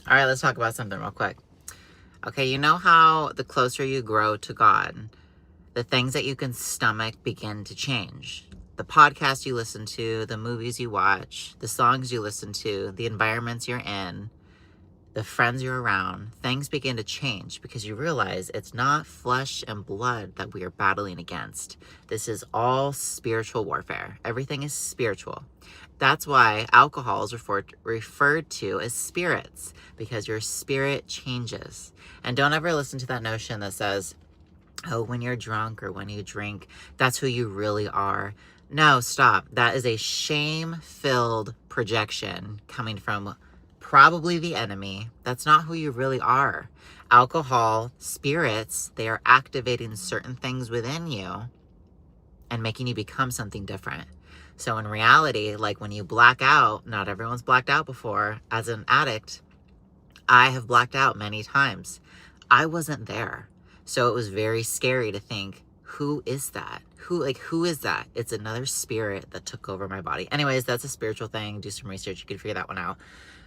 All right, let's talk about something real quick. Okay, you know how the closer you grow to God, the things that you can stomach begin to change. The podcasts you listen to, the movies you watch, the songs you listen to, the environments you're in, the friends you're around, things begin to change because you realize it's not flesh and blood that we are battling against. This is all spiritual warfare. Everything is spiritual. That's why alcohol is referred to as spirits, because your spirit changes. And don't ever listen to that notion that says, oh, when you're drunk or when you drink, that's who you really are. No, stop. That is a shame-filled projection coming from probably the enemy. That's not who you really are. Alcohol, spirits, they are activating certain things within you and making you become something different. So in reality, like when you black out, not everyone's blacked out before. As an addict, I have blacked out many times. I wasn't there. So it was very scary to think, who is that? Who is that? It's another spirit that took over my body. Anyways, that's a spiritual thing. Do some research. You can figure that one out.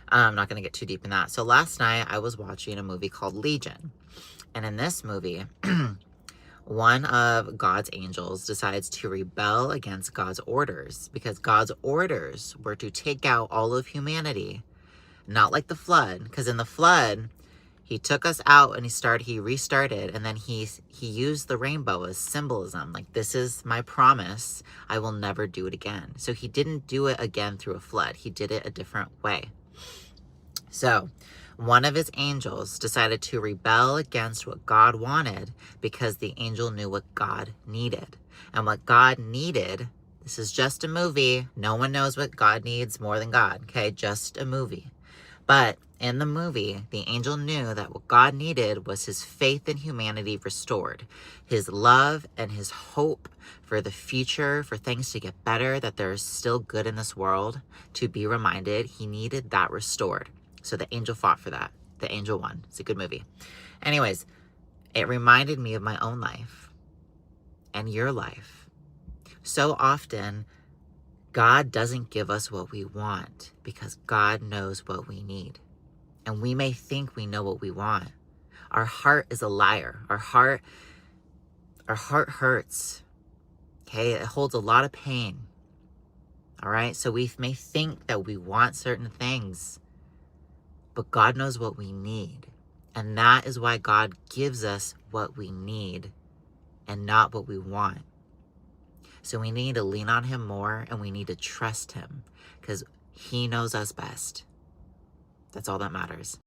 I'm not going to get too deep in that. So last night I was watching a movie called Legion. And in this movie, one of God's angels decides to rebel against God's orders because God's orders were to take out all of humanity, not like the flood. Because in the flood, he took us out and he restarted, and then he used the rainbow as symbolism. Like, this is my promise. I will never do it again. So he didn't do it again through a flood. He did it a different way. So one of his angels decided to rebel against what God wanted because the angel knew what God needed. And what God needed, this is just a movie. No one knows what God needs more than God, okay? Just a movie. But in the movie, the angel knew that what God needed was his faith in humanity restored, his love and his hope for the future, for things to get better, that there's still good in this world, to be reminded he needed that restored. So the angel fought for that. The angel won. It's a good movie. Anyways, it reminded me of my own life and your life. So often, God doesn't give us what we want because God knows what we need. And we may think we know what we want. Our heart is a liar. Our heart hurts. Okay? It holds a lot of pain. All right? So we may think that we want certain things, but God knows what we need. And that is why God gives us what we need and not what we want. So we need to lean on him more, and we need to trust him because he knows us best. That's all that matters.